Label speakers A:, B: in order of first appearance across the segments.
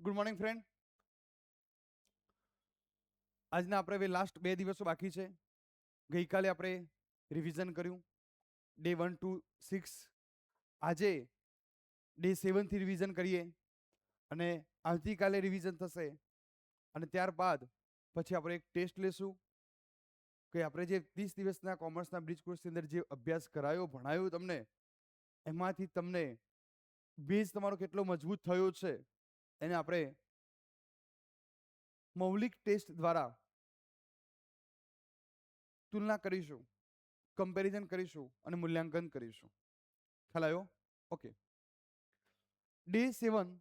A: Good morning friend. આજના આપણે હવે લાસ્ટ 2 દિવસો બાકી છે. ગઈકાલે આપણે રિવિઝન કર્યું ડે 1 to 6. આજે ડે 7 થી રિવિઝન કરીએ અને આવતીકાલે રિવિઝન થશે અને ત્યારબાદ પછી આપણે એક ટેસ્ટ લેશું કે આપણે જે 30 દિવસના કોમર્સના બ્રિજ કોર્સની અંદર જે અભ્યાસ કરાયો ભણાયો તમને એમાંથી તમને બેઝ તમારો કેટલો મજબૂત થયો છે એને આપણે મૌલિક ટેસ્ટ દ્વારા તુલના કરીશું, કમ્પેરિઝન કરીશું અને મૂલ્યાંકન કરીશું. ખ્યાલ આવ્યો? ઓકે. ડે 7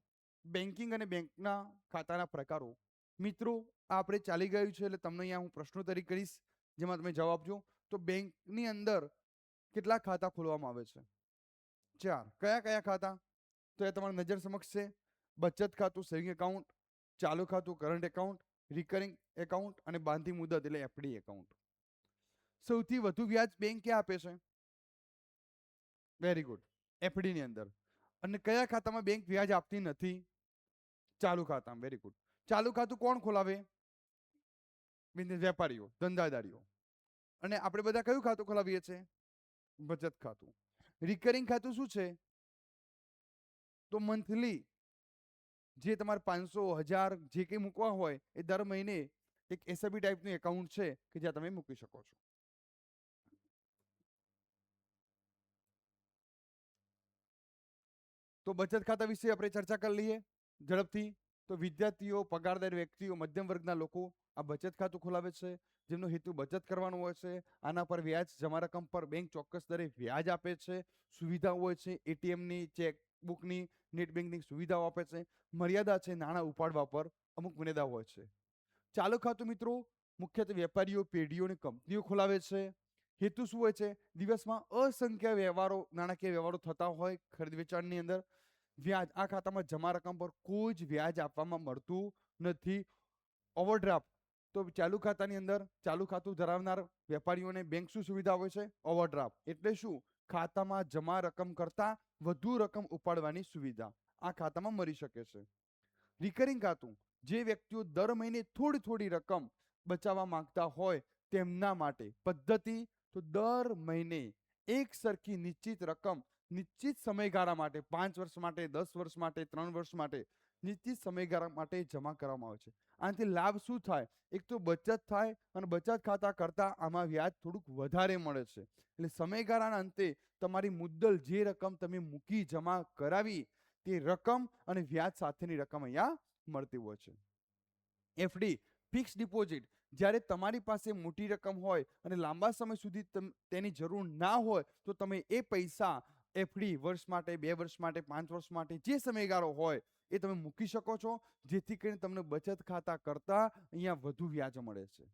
A: બેન્કિંગ અને બેંકના ખાતાના પ્રકારો. મિત્રો આપણે ચાલી ગયું છે એટલે તમને અહીંયા હું પ્રશ્નોત્તરી કરીશ જેમાં તમે જવાબ આપજો. તો બેંકની અંદર કેટલા ખાતા ખોલવામાં આવે છે? 4. કયા કયા ખાતા? તો એ તમારી નજર સમક્ષ છે. બચત ખાતું, સેવિંગ એકાઉન્ટ, ચાલુ ખાતું કરંટ એકાઉન્ટ, રિકરિંગ એકાઉન્ટ અને બાંધી મુદત એટલે એફડી એકાઉન્ટ. સૌથી વધુ વ્યાજ બેંક ક્યાં આપે છે? વેરી ગુડ, એફડી ની અંદર. અને કયા ખાતામાં બેંક વ્યાજ આપતી નથી? ચાલુ ખાતામાં. Very good. ચાલુ ખાતું કોણ ખોલાવે? વેપારીઓ, ધંધાદારીઓ. અને આપણે બધા કયું ખાતું ખોલાવીએ છીએ? બચત ખાતું. રિકરિંગ ખાતું શું છે? તો મંથલી જે તમારે 500, 1000 જે કંઈ મૂકવા હોય એ દર મહિને એક એસઆઈપી ટાઈપનું એકાઉન્ટ છે કે જ્યાં તમે મૂકી શકો છો. તો બચત ખાતા વિશે આપણે ચર્ચા કરી લઈએ ઝડપથી. તો વિદ્યાર્થીઓ, પગારદાર વ્યક્તિઓ, મધ્યમ વર્ગના લોકો આ બચત ખાતું ખોલાવે છે જેમનો હેતુ બચત કરવાનો હોય છે. આના પર વ્યાજ, જમા રકમ પર બેંક ચોક્કસ દરે વ્યાજ આપે છે. સુવિધાઓ હોય છે એટીએમની, ચેકબુકની, નેટ બેન્કિંગ સુવિધાઓ આપે છે. મર્યાદા છે નાણાં ઉપાડવા પર, અમુક મર્યાદા હોય છે. ચાલુ ખાતું મિત્રો મુખ્યત્વે વેપારીઓ, પેઢીઓ અને કંપનીઓ ખોલાવે છે. હેતુ શું હોય છે? દિવસમાં અસંખ્ય વ્યવહારો, નાણાકીય વ્યવહારો થતા હોય ખરીદ વેચાણની અંદર. વ્યાજ, આ ખાતામાં જમા રકમ પર કોઈ જ વ્યાજ આપવામાં મળતું નથી. ઓવરડ્રાફ્ટ, તો ચાલુ ખાતાની અંદર ચાલુ ખાતું ધરાવનાર વેપારીઓને બેંક શું સુવિધા હોય છે? ઓવરડ્રાફ્ટ. એટલે શું? ખાતામાં જમા રકમ કરતા વધુ રકમ ઉપાડવાની સુવિધા આ ખાતામાં મળી શકે છે. રિકરિંગ ખાતું, જે વ્યક્તિઓ દર મહિને થોડી થોડી રકમ બચાવવા માંગતા હોય તેમના માટે પદ્ધતિ. તો દર મહિને એક સરખી નિશ્ચિત રકમ નિશ્ચિત સમયગાળા માટે, 5 વર્ષ માટે, 10 વર્ષ માટે, 3 વર્ષ માટે, નિશ્ચિત સમયગાળા માટે જમા કરવામાં આવે છે. આનાથી લાભ શું થાય? એક તો બચત થાય અને બચત ખાતા કરતા આમાં વ્યાજ થોડુંક વધારે મળે છે. એટલે સમયગાળાના અંતે તમારી મુદ્દલ જે રકમ તમે મૂકી જમા કરાવી તે રકમ અને વ્યાજ સાથેની રકમ અહીંયા મળતી હોય છે. એફડી, ફિક્સ ડિપોઝિટ, જ્યારે તમારી પાસે મોટી રકમ હોય અને લાંબા સમય સુધી તેની જરૂર ના હોય તો તમે એ પૈસા એફડી વર્ષ માટે, 2 વર્ષ માટે, 5 વર્ષ માટે, જે સમયગાળો હોય એ તમે મૂકી શકો છો જેથી કરીને તમને બચત ખાતા કરતા અહીંયા વધુ વ્યાજ મળે છે.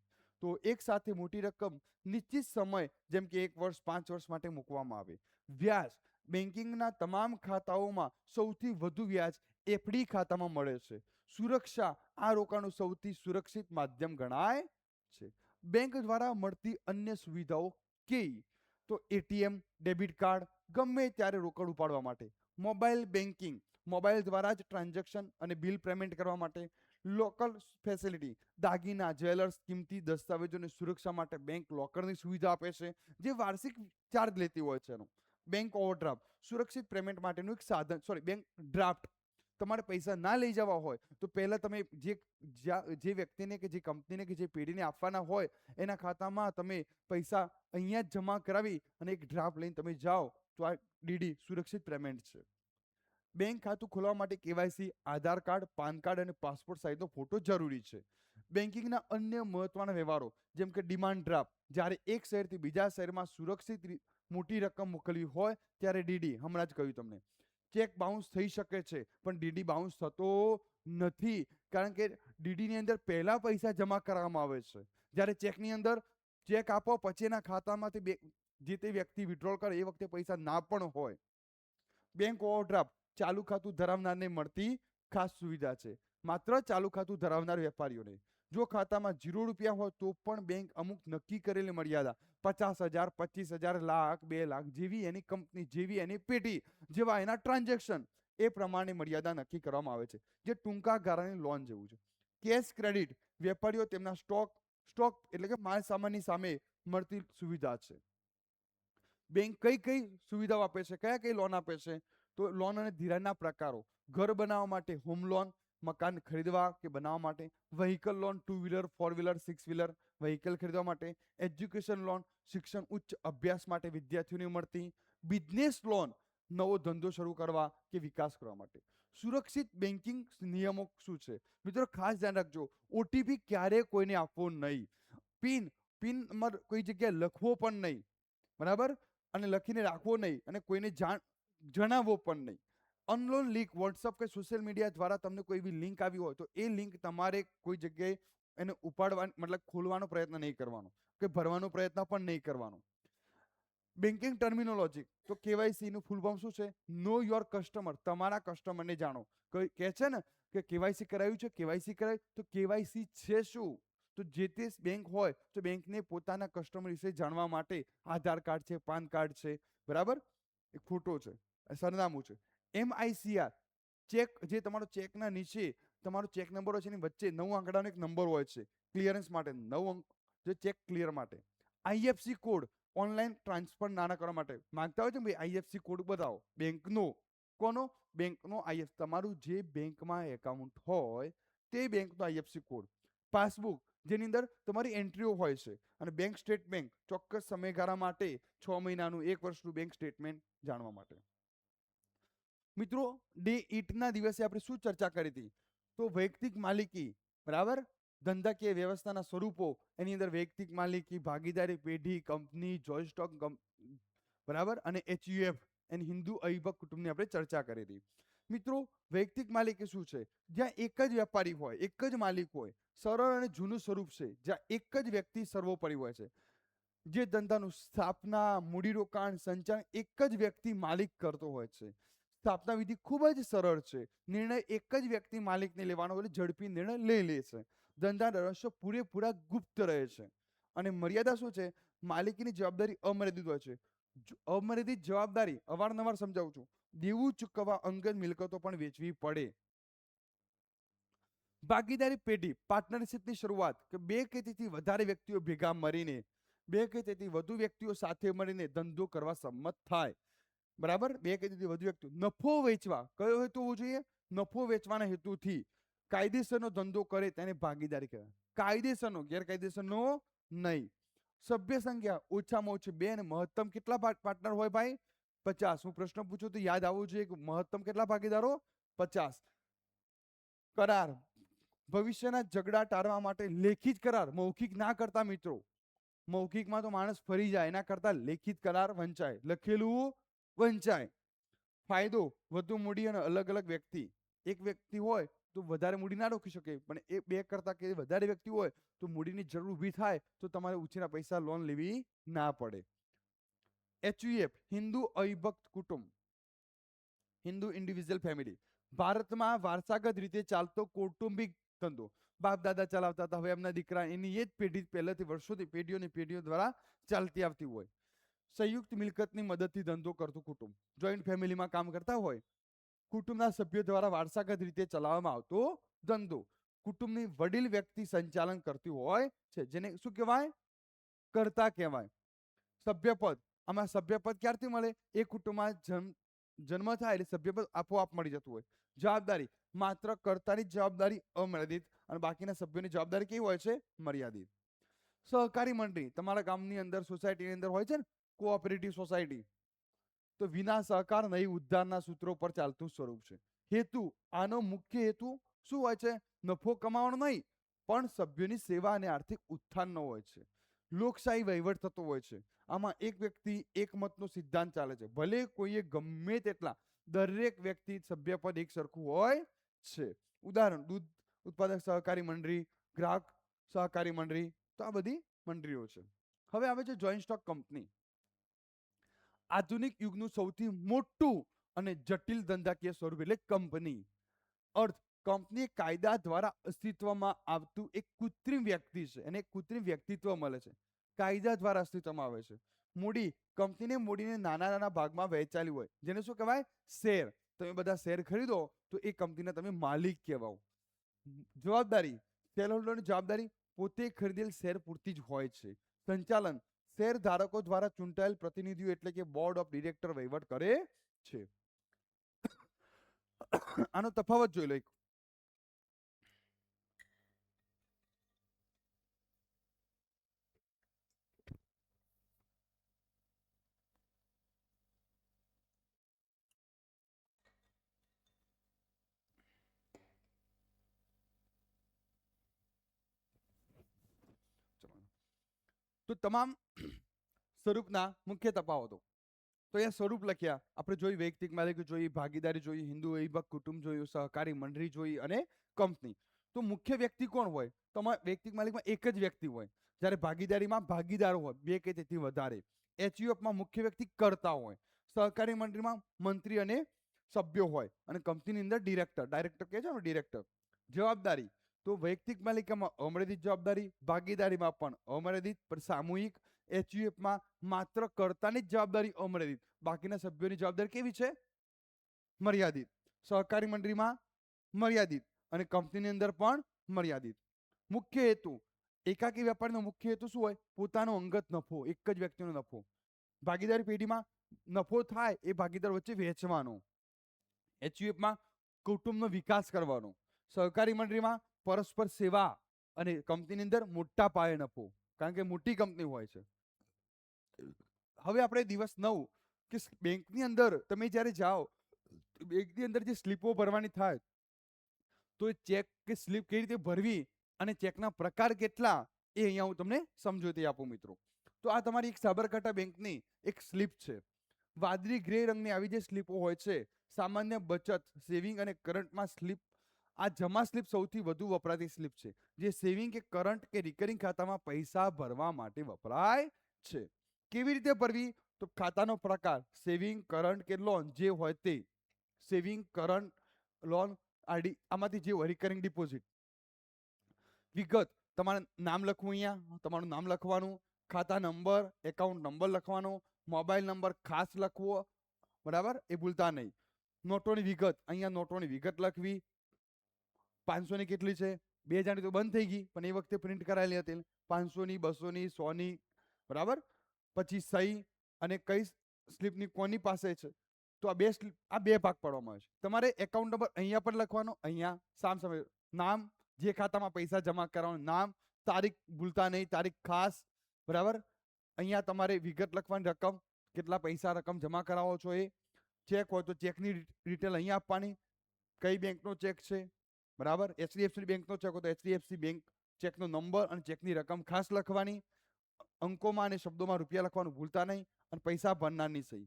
A: તો એક સાથે મોટી રકમ નિશ્ચિત સમય જેમ કે 1 વર્ષ, 5 વર્ષ માટે મૂકવામાં આવે. વ્યાજ, બેન્કિંગના તમામ ખાતાઓમાં સૌથી વધુ વ્યાજ એફડી ખાતામાં મળે છે. સુરક્ષા, આ રોકાણનું સૌથી સુરક્ષિત માધ્યમ ગણાય છે. બેંક દ્વારા મળતી અન્ય સુવિધાઓ કેવી? તો એટીએમ, ડેબિટ કાર્ડ, ગમે ત્યારે રોકડ ઉપાડવા માટે. મોબાઈલ બેન્કિંગ, મોબાઈલ દ્વારા જ ટ્રાન્ઝેક્શન અને બિલ પેમેન્ટ કરવા માટે. લોકલ ફેસિલિટી, દાગીના, જ્વેલર્સ, કિંમતી દસ્તાવેજોની સુરક્ષા માટે બેંક લોકરની સુવિધા આપે છે જે વાર્ષિક ચાર્જ લેતી હોય છે. બેંક ઓવરડ્રાફ્ટ, સુરક્ષિત પેમેન્ટ માટેનું એક સાધન. બેંક ડ્રાફ્ટ, તમારે પૈસા ના લઈ જવા હોય તો પહેલા તમે જે વ્યક્તિને કે જે કંપનીને કે જે પેઢીને આપવાના હોય એના ખાતામાં તમે પૈસા અહીંયા જ જમા કરાવી અને એક ડ્રાફ્ટ લઈને તમે જાઓ તો આ ડીડી સુરક્ષિત પેમેન્ટ છે. બેંક ખાતું ખોલવા માટે કેવાયસી, આધાર કાર્ડ, પાન કાર્ડ અને પાસપોર્ટ સાઇઝનો ફોટો જરૂરી છે. બેન્કિંગના અન્ય મહત્વના વ્યવહારો જેમ કે ડિમાન્ડ ડ્રાફ્ટ, જ્યારે એક શહેરથી બીજા શહેરમાં સુરક્ષિત મોટી રકમ મોકલવી હોય ત્યારે ડીડી, હમણાં જ કહ્યું તમને. ચેક બાઉન્સ થઈ શકે છે પણ ડીડી બાઉન્સ થતો નથી કારણ કે ડીડીની અંદર પહેલા પૈસા જમા કરવામાં આવે છે. જ્યારે ચેકની અંદર ચેક આપો પછી એના ખાતામાંથી જે તે વ્યક્તિ વિડ્રોલ કરે એ વખતે પૈસા ના પણ હોય. બેંક ઓવરડ્રાફ્ટ, ચાલુ ખાતું ધરાવનારને મળતી ખાસ સુવિધા છે. માત્ર ચાલુ ખાતું ધરાવનાર વેપારીઓને. જો ખાતામાં 0 રૂપિયા હોય તો પણ બેંક અમુક નક્કી કરેલી મર્યાદા 50,000, 25,000, લાખ, 2 લાખ જેવી એની કંપની, જેવી એની પેઢી, જેવા એના ટ્રાન્ઝેક્શન એ પ્રમાણે મર્યાદા નક્કી કરવામાં આવે છે, જે ટૂંકા ગાળાની લોન જેવું છે. કેશ ક્રેડિટ વેપારીઓ તેમના સ્ટોક એટલે કે માલ સામાનની સામે મળતી સુવિધા છે. બેંક કઈ કઈ સુવિધાઓ આપે છે, કયા કઈ લોન આપે છે? તો લોન અને ધિરાણના પ્રકારો: ઘર બનાવવા માટે હોમ લોન, મકાન ખરીદવા કે બનાવવા માટે; vehicle loan 2 wheeler 4 wheeler 6 wheeler vehicle ખરીદવા માટે; એજ્યુકેશન લોન શિક્ષણ ઉચ્ચ અભ્યાસ માટે વિદ્યાર્થીઓને મળતી; બિઝનેસ લોન નવો ધંધો શરૂ કરવા કે વિકાસ કરવા માટે. સુરક્ષિત બેન્કિંગ નિયમો શું છે? મિત્રો ખાસ ધ્યાન રાખજો, ઓટીપી ક્યારે કોઈને આપવો નહીં. પિન નંબર કોઈ જગ્યાએ લખવો પણ નહીં, બરાબર, અને લખીને રાખવો નહીં, અને કોઈને જણાવવો પણ નહીં. અનનોન લિંક વોટ્સઅપ કે સોશિયલ મીડિયા દ્વારા તમને કોઈ એવી લિંક આવી હોય તો એ લિંક તમારે કોઈ જગ્યાએ એને ઉપાડવા મતલબ ખોલવાનો પ્રયત્ન નહીં કરવાનો કે ભરવાનો પ્રયત્ન પણ નહીં કરવાનો. બેન્કિંગ ટર્મિનોલોજી તો કેવાયસી નું ફૂલ ફોર્મ શું છે? નો યોર કસ્ટમર, તમારા કસ્ટમરને જાણો. કોઈ કહે છે ને કે કેવાયસી કરાવ્યું છે, કેવાયસી કરાવ્યું, તો કેવાયસી છે શું? તો જે તે બેંક હોય તો બેંકને પોતાના કસ્ટમર વિશે જાણવા માટે આધાર કાર્ડ છે, પાન કાર્ડ છે, બરાબર, એક ફોટો છે, સરનામું છે. MICR ચેક, જે તમારો ચેકના નીચે તમારો ચેક નંબર હોય છે એની વચ્ચે 9 આંકડાનો એક નંબર હોય છે ક્લિયરન્સ માટે, 9 અંક, જે ચેક ક્લિયર માટે. IFSC કોડ ઓનલાઈન ટ્રાન્સફર નાણાં કરવા માટે માંગતા હોય છે ભાઈ, IFSC કોડ બતાવો બેંકનો. કોનો? બેંકનો IFSC, તમારું જે બેંકમાં એકાઉન્ટ હોય તે બેંકનો IFSC કોડ. પાસબુક, જેની અંદર તમારી એન્ટ્રીઓ હોય છે, અને બેંક સ્ટેટમેન્ટ ચોક્કસ સમયગાળા માટે 6 મહિનાનું, 1 વર્ષનું બેંક સ્ટેટમેન્ટ જાણવા માટે. મિત્રો ડે 8 ના દિવસે આપણે શું ચર્ચા કરી હતી? તો વૈયક્તિક માલિકી, બરાબર, ધંધાકીય વ્યવસ્થાના સ્વરૂપો, એની અંદર વૈયક્તિક માલિકી, ભાગીદારી પેઢી, કંપની, જોઈન્ટ સ્ટોક, બરાબર, અને HUF એની હિન્દુ અવિભક્ત કુટુંબની આપણે ચર્ચા કરી હતી. મિત્રો વૈયક્તિક માલિકી શું છે? જ્યાં એક જ વેપારી હોય, એક જ માલિક હોય, સરળ અને જૂનું સ્વરૂપ છે, જ્યાં એક જ વ્યક્તિ સર્વોપરી હોય છે. જે ધંધાનું સ્થાપના, મૂડીરોકાણ, સંચાલન એક જ વ્યક્તિ માલિક કરતો હોય છે. સ્થાપના વિધિ ખૂબ જ સરળ છે, નિર્ણય એક જ વ્યક્તિ માલિકને લેવાનો એટલે ઝડપી નિર્ણય લઈ લે છે. ધંધાના રહસ્યો પૂરેપૂરા ગુપ્ત રહે છે. અને મર્યાદા શું છે? માલિકીની જવાબદારી અમર્યાદિત હોય છે. અમર્યાદિત જવાબદારી અવારનવાર સમજાવું છું, દેવું ચૂકવવા, અંગત મિલકતો પણ વેચવી પડે. ભાગીદારી પેઢી, પાર્ટનરશિપની શરૂઆત, કે 2 કે તેથી વધારે વ્યક્તિઓ ભેગા મળીને, 2 કે તેથી વધુ વ્યક્તિઓ સાથે મળીને ધંધો કરવા સંમત થાય, બરાબર. 2 કે તેથી વધુ વ્યક્તિઓ નફો વેચવા, કયો હેતુ હોવો જોઈએ? નફો વેચવાના હેતુથી કાયદેસરનો ધંધો કરે તેને ભાગીદારી કહેવાય. કાયદેસરનો, ગેરકાયદેસરનો નહીં. સભ્ય સંખ્યા ઓછામાં ઓછી 2 અને મહત્તમ કેટલા પાર્ટનર હોય ભાઈ? 50. હું પ્રશ્ન પૂછું તો યાદ આવવું જોઈએ કે મહત્તમ કેટલા ભાગીદારો? 50. કરાર, ભવિષ્યના ઝઘડા ટાળવા માટે લેખિત કરાર, મૌખિક ના કરતા મિત્રો. મૌખિકમાં તો માણસ ફરી જાય, એના કરતા લેખિત કરાર વંચાય, લખેલું વંચાય. ફાયદો, વધુ મૂડી અને અલગ અલગ વ્યક્તિ. એક વ્યક્તિ હોય તો વધારે મૂડી ના રોકી શકે, પણ એ 2 કરતા કે વધારે વ્યક્તિ હોય તો મૂડીની જરૂર ઊભી થાય તો તમારે ઉછીના પૈસા લોન લેવી ના પડે. HUF હિન્દુ અવિભક્ત કુટુંબ, હિન્દુ ઇન્ડિવિજ્યુઅલ ફેમિલી, ભારતમાં વારસાગત રીતે ચાલતો કૌટુંબિક ધંધો. બાપ દાદા ચલાવતા હતા, હવે એમના દીકરા, એની એ જ પેઢી પહેલેથી વર્ષોથી પેઢીઓની પેઢીઓ દ્વારા ચાલતી આવતી હોય. સંયુક્ત મિલકતની મદદથી ધંધો કરતું કુટુંબ, જોઈન્ટ ફેમિલીમાં કામ કરતા હોય, કુટુંબના સભ્યો દ્વારા વારસાગત રીતે ચલાવવામાં આવતો ધંધો. કુટુંબની વડીલ વ્યક્તિ સંચાલન કરતી હોય છે, જેને શું કહેવાય? કર્તા કહેવાય. સભ્યપદ, આમાં સભ્યપદ ક્યારથી મળે? એ કુટુંબમાં જન્મ થાય એટલે સભ્યપદ આપોઆપ મળી જતું હોય. જવાબદારી, માત્ર કર્તાની જવાબદારી અમર્યાદિત અને બાકીના સભ્યોની જવાબદારી કેવી હોય છે? મર્યાદિત. સહકારી મંડળી, તમારા ગામની અંદર, સોસાયટીની અંદર હોય છે ને કોઓપરેટિવ સોસાયટી, તો વિના સહકાર નહીં ઉદ્ધારના સૂત્રો પર ચાલતું સ્વરૂપ છે. હેતુ, આનો મુખ્ય હેતુ શું હોય છે? નફો કમાવાનો નહીં, પણ સભ્યોની સેવા અને આર્થિક ઉત્થાનનો હોય છે. લોકશાહી વહીવટ થતો હોય છે. આમાં એક વ્યક્તિ એક મતનો સિદ્ધાંત ચાલે છે, ભલે કોઈએ ગમે તેટલા, દરેક વ્યક્તિ સભ્યપદ એક સરખું હોય છે. ઉદાહરણ, દૂધ ઉત્પાદક સહકારી મંડળી, ગ્રાહક સહકારી મંડળી, તો આ બધી મંડળીઓ છે. હવે આવે છે જોઈન્ટ સ્ટોક કંપની. આધુનિક યુગનું સૌથી મોટું અને જટિલ ધંધાકીય સ્વરૂપ એટલે કંપની. અર્થ, કંપની કાયદા દ્વારા અસ્તિત્વમાં આવતું એક કૃત્રિમ વ્યક્તિ છે, એને કૃત્રિમ વ્યક્તિત્વ મળે છે, કાયદા દ્વારા અસ્તિત્વમાં આવે છે. મૂડી, કંપનીને મૂડીને નાના નાના ભાગમાં વહેંચાયેલી હોય, જેને શું કહેવાય? શેર. તમે બધા શેર ખરીદો તો એ કંપનીના તમે માલિક કહેવાઓ. જવાબદારી, શેર હોલ્ડરની જવાબદારી પોતે ખરીદેલ શેર પૂરતી જ હોય છે. સંચાલન, શેર ધારકો દ્વારા ચૂંટાયેલ પ્રતિનિધિઓ એટલે કે બોર્ડ ઓફ ડિરેક્ટર વહીવટ કરે છે. આનો તફાવત જોઈ લો. તો તમામ સ્વરૂપના મુખ્ય તફાવતો તો અહીંયા સ્વરૂપ લખ્યા. આપણે જોઈ વૈયક્તિક માલિકી જોઈ, ભાગીદારી જોઈ, હિન્દુ વૈભવ કુટુંબ જોયું, સહકારી મંડળી જોઈ અને કંપની. તો મુખ્ય વ્યક્તિ કોણ હોય? તમારા વૈયક્તિક માલિકમાં એક જ વ્યક્તિ હોય, જ્યારે ભાગીદારીમાં ભાગીદારો હોય બે કે તેથી વધારે. એચયુએફમાં મુખ્ય વ્યક્તિ કરતા હોય, સહકારી મંડળીમાં મંત્રી અને સભ્યો હોય અને કંપનીની અંદર ડાયરેક્ટર કહે છે ને ડિરેક્ટર. જવાબદારી, તો વૈયક્તિક માલિકામાં અમર્યાદિત જવાબદારી, ભાગીદારીમાં પણ અમર્યાદિત પણ સામૂહિક. એચયુએફમાં માત્ર કર્તાની જ જવાબદારી અમર્યાદિત, બાકીના સભ્યોની જવાબદારી કેવી છે? મર્યાદિત. સહકારી મંડળીમાં મર્યાદિત અને કંપનીની અંદર પણ મર્યાદિત. મુખ્ય હેતુ, એકાકી વેપારનો મુખ્ય હેતુ શું હોય? પોતાનો અંગત નફો, એક જ વ્યક્તિનો નફો. ભાગીદારી પેઢીમાં નફો થાય એ ભાગીદાર વચ્ચે વહેંચવાનો. એચયુએફમાં કુટુંબનો વિકાસ કરવાનો. સહકારી મંડળીમાં પરસ્પર સેવા અને કંપનીની અંદર મોટા પાયે નફો, કારણ કે મોટી કંપની હોય છે. હવે આપણે દિવસ 9 કે બેંકની અંદર તમે જ્યારે જાઓ, બેંકની અંદર જે સ્લીપો ભરવાની થાય, તો એ ચેક કે સ્લીપ કેવી રીતે ભરવી અને ચેકના પ્રકાર કેટલા એ અહીંયા હું તમને સમજૂતી આપું મિત્રો. તો આ તમારી એક સાબરકાંઠા બેંકની એક સ્લીપ છે. વાદળી ગ્રે રંગની આવી જે સ્લીપો હોય છે, સામાન્ય બચત, સેવિંગ અને કરંટમાં સ્લીપ. આ જમા સ્લીપ સૌથી વધુ વપરાતી સ્લીપ છે, જે સેવિંગ કે કરંટ કે રિકરિંગ ખાતામાં પૈસા ભરવા માટે વપરાય છે. કેવી રીતે ભરવી? તો ખાતાનો પ્રકાર સેવિંગ, કરંટ કે લોન જે હોય તે. સેવિંગ, કરંટ, લોન, આરડી આમાંથી જે હોય રિકરિંગ ડિપોઝિટ. વિગત, તમારે નામ લખવું, અહીંયા તમારું નામ લખવાનું, ખાતા નંબર, એકાઉન્ટ નંબર લખવાનો, મોબાઈલ નંબર ખાસ લખવો, બરાબર, એ ભૂલતા નહીં. નોટોની વિગત, અહીંયા નોટોની વિગત લખવી. 500 ની કેટલી છે? 2000 ની તો બંધ થઈ ગઈ, પણ એ વખતે પ્રિન્ટ કરાયેલી હતી. 500 ની, 200 ની, 100 ની, બરાબર. પછી સહી અને કઈ સ્લીપની કોની પાસે છે, તો આ બે ભાગ પાડવામાં આવે છે. તમારે એકાઉન્ટ નંબર અહીંયા પર લખવાનો, અહીંયા સામે નામ, જે ખાતામાં પૈસા જમા કરવાનું નામ, તારીખ ભૂલતા નહીં, તારીખ ખાસ, બરાબર. અહીંયા તમારે વિગત લખવાની, રકમ, કેટલા પૈસા રકમ જમા કરાવો છો એ. ચેક હોય તો ચેકની ડિટેલ અહીંયા આપવાની, કઈ બેંકનો ચેક છે, બરાબર. એચડીએફસી બેંકનો ચેક હોય તો એચડીએફસી બેંક ચેકનો નંબર અને ચેકની રકમ ખાસ લખવાની. અંકોમાં અને શબ્દોમાં રૂપિયા લખવાનું ભૂલતા નહીં અને પૈસા ભરનારની સહી.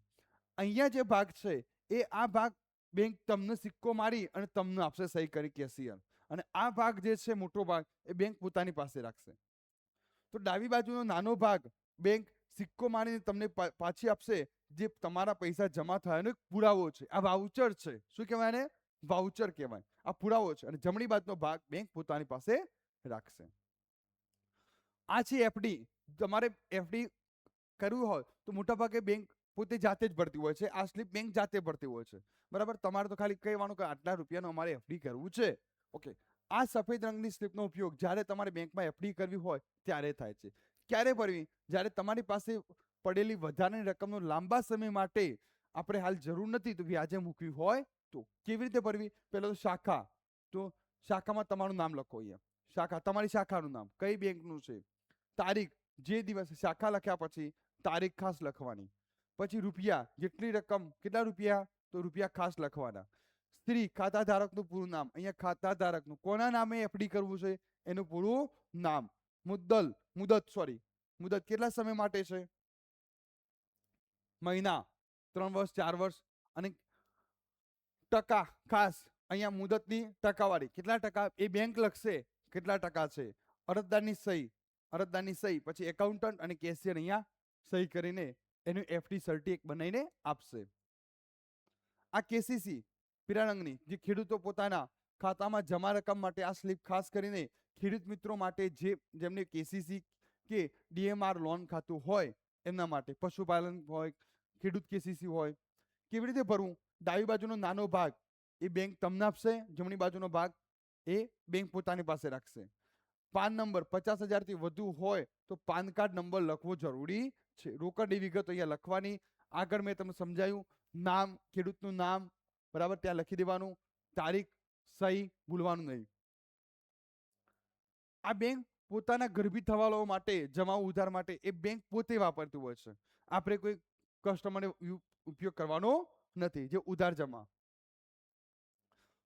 A: અહીંયા જે ભાગ છે એ આ ભાગ બેંક તમને સિક્કો મારી અને તમને આપશે સહી કરી કેશિયર, અને આ ભાગ જે છે મોટો ભાગ એ બેંક પોતાની પાસે રાખશે. તો ડાબી બાજુનો નાનો ભાગ બેંક સિક્કો મારીને તમને પાછી આપશે, જે તમારા પૈસા જમા થયાનો એક પુરાવો છે. આ વાઉચર છે. શું કહેવાય એને? વાઉચર કહેવાય. આ પુરાવો છે. અને જમણી બાજુનો ભાગ બેંક પોતાની પાસે રાખશે. આ છે એફડી. તમારે એફડી કરવું હોય તો મોટા ભાગે બેંક પોતે જાતે જ ભરતી હોય છે. આ સ્લીપ બેંક જાતે ભરતી હોય છે, બરાબર. તમારે તો ખાલી કહેવાનું કે આટલા રૂપિયાનું અમારે એફડી કરવું છે. ઓકે. આ સફેદ રંગની સ્લીપનો ઉપયોગ જ્યારે તમારે બેંકમાં એફડી કરવી હોય ત્યારે થાય છે. ક્યારે ભરવી? જ્યારે તમારી પાસે પડેલી વધારાની રકમનો લાંબા સમય માટે આપણે હાલ જરૂર નથી તો વ્યાજે મૂકવી હોય તો. કેવી રીતે ભરવી? પહેલા તો શાખા. તો શાખામાં તમારું નામ લખો. અહીંયા શાખા, તમારી શાખાનું નામ, કઈ બેંકનું છે, તારીખ, જે દિવસ શાખા લખ્યા પછી તારીખ ખાસ લખવાની. પછી રૂપિયા, જેટલી રકમ, કેટલા રૂપિયા, તો રૂપિયા ખાસ લખવાના. સ્ત્રી, ખાતા ધારકનું પૂરું નામ, અહીંયા ખાતા ધારકનું, કોના નામે એફડી કરવું છે એનું પૂરું નામ. મુદત કેટલા સમય માટે છે? મહિના, 3 વર્ષ, 4 વર્ષ. અને ટકા ખાસ, અહીંયા મુદતની ટકાવારી, કેટલા ટકા એ બેંક લખશે, કેટલા ટકા છે. અરજદારની સહી, પછી એકાઉન્ટન્ટ અને કેશિયર અહીંયા સહી કરીને એનું એફડી સર્ટિફિકેટ બનાવીને આપશે. આ કેસીસી પીળા રંગની, જે ખેડૂતો પોતાના ખાતામાં જમા રકમ માટે આ સ્લીપ ખાસ કરીને ખેડૂત મિત્રો માટે, જેમને કેસીસી કે ડીએમઆર લોન ખાતું હોય એમના માટે, પશુપાલન હોય, ખેડૂત કેસીસી હોય. કેવી રીતે ભરવું? ડાબી બાજુનો નાનો ભાગ એ બેંક તમને આપશે, જમણી બાજુનો ભાગ એ બેંક પોતાની પાસે રાખશે. પાન નંબર 50,000 થી વધુ હોય તો પાન કાર્ડ નંબર લખવો જરૂરી છે. રોકડની વિગત અહીંયા લખવાની. આગળ મેં તમને સમજાયું, નામ, ખેડૂતનું નામ બરાબર ત્યાં લખી દેવાનું, તારીખ, સહી ભૂલવાનું નહીં. આ બેંક પોતાના ગર્ભિત હવાલાઓ માટે, જમા ઉધાર માટે એ બેંક પોતે વાપરતું હોય છે. આપણે કોઈ કસ્ટમરને ઉપયોગ કરવાનો નથી, જે ઉધાર જમા.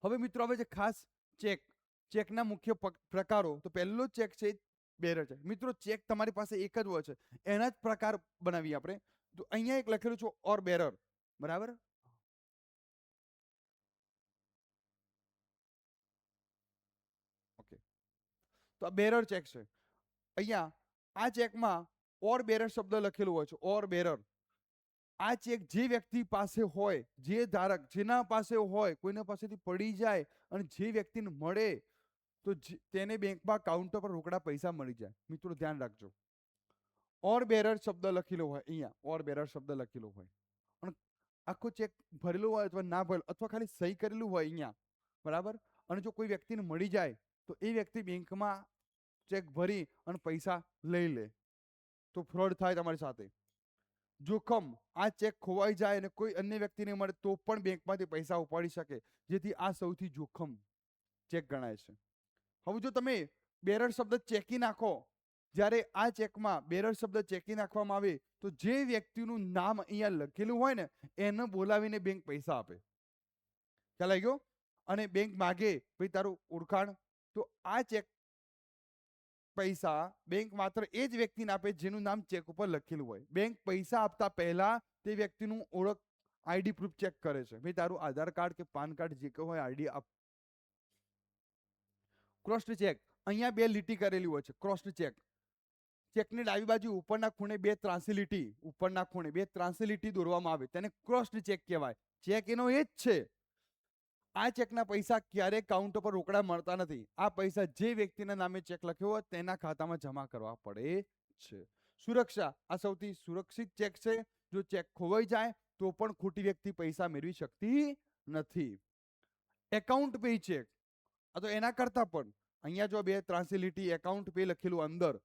A: હવે મિત્રો આવે છે ખાસ ચેક. ચેકના મુખ્ય પ્રકારો. તો પહેલો ચેક છે બેરર ચેક. મિત્રો ચેક તમારી પાસે એક જ હોય છે, એના જ પ્રકાર બનાવીએ આપણે. તો અહીંયા એક લખેલું છે ઓર બેરર, બરાબર. ઓકે, તો આ બેરર ચેક છે. અહીંયા આ ચેકમાં ઓર બેરર શબ્દ લખેલું હોય છે, ઓર બેરર. આ ચેક જે વ્યક્તિ પાસે હોય, જે ધારક જેના પાસે હોય, કોઈના પાસેથી પડી જાય અને જે વ્યક્તિને મળે તો તેને બેંકમાં કાઉન્ટર પર રોકડા પૈસા મળી જાય. મિત્રો ધ્યાન રાખજો, ઓર બેરર શબ્દ લખેલો હોય અહીંયા, ઓર બેરર શબ્દ લખેલો હોય અને આખો ચેક ભરેલો હોય અથવા ના ભરેલો અથવા ખાલી સહી કરેલું હોય અહીંયા, બરાબર. અને જો કોઈ વ્યક્તિને મળી જાય તો એ વ્યક્તિ બેંકમાં ચેક ભરી અને પૈસા લઈ લે તો ફ્રોડ થાય તમારી સાથે. જોખમ, આ ચેક ખોવાઈ જાય અને કોઈ અન્ય વ્યક્તિને મળે તો પણ બેંકમાંથી પૈસા ઉપાડી શકે, જેથી આ સૌથી જોખમ ચેક ગણાય છે. હવે જો તમે બેરર શબ્દ ચેકી નાખો, જ્યારે આ ચેકમાં બેરર શબ્દ ચેકી નાખવામાં આવે તો જે વ્યક્તિનું નામ અહીંયા લખેલું હોય ને એને બોલાવીને બેંક પૈસા આપે. ખ્યાલ આવી ગયો? અને બેંક માગે ભાઈ તારું ઓળખાણ, તો આ ચેક પૈસા બેંક માત્ર એ જ વ્યક્તિને આપે જેનું નામ ચેક ઉપર લખેલું હોય. બેંક પૈસા આપતા પહેલા તે વ્યક્તિનું ઓળખ આઈડી પ્રૂફ ચેક કરે છે. ભાઈ તારું આધાર કાર્ડ કે પાન કાર્ડ જે હોય આઈડી આપ. ક્રોસ્ડ ચેક, અહીંયા બે લીટી કરેલી હોય છે. ક્રોસ્ડ ચેક, ચેકની ડાબી બાજુ ઉપરના ખૂણે બે ત્રાંસી લીટી, ઉપરના ખૂણે બે ત્રાંસી લીટી દોરવામાં આવે, તેને ક્રોસ્ડ ચેક કહેવાય. ચેક એનો એ જ છે. આ ચેકના પૈસા ક્યારેય કાઉન્ટર પર રોકડા મળતા નથી. આ પૈસા જે વ્યક્તિના નામે ચેક લખ્યો હોય તેના ખાતામાં જમા કરવા પડે છે. સુરક્ષા, આ સૌથી સુરક્ષિત ચેક છે. જો ચેક ખોવાઈ જાય તો પણ ખોટી વ્યક્તિ પૈસા મેળવી શકતી નથી. એકાઉન્ટ પે ચેક, આ તો એના કરતા પણ અહીંયા જો બે ત્રાંસી લીટી એકાઉન્ટ પે લખેલું અંદર,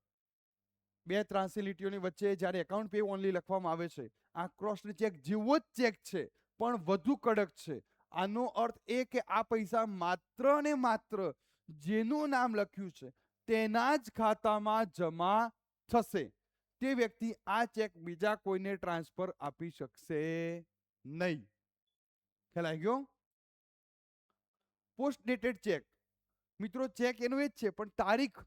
A: બે ત્રાંસી લીટીઓની વચ્ચે જ્યારે એકાઉન્ટ પે ઓનલી લખવામાં આવે છે, આ ક્રોસ્ડ ચેક જેવો જ ચેક છે પણ વધુ કડક છે. આનો અર્થ એ કે આ પૈસા માત્ર ને માત્ર જેનું નામ લખ્યું છે તેના જ ખાતામાં જમા થશે. તે વ્યક્તિ આ ચેક બીજા કોઈને ટ્રાન્સફર આપી શકશે નહીં. ખ્યાલ આવી ગયો? પોસ્ટ ડેટેડ ચેક, મિત્રો ચેક એનું એ જ છે પણ તારીખ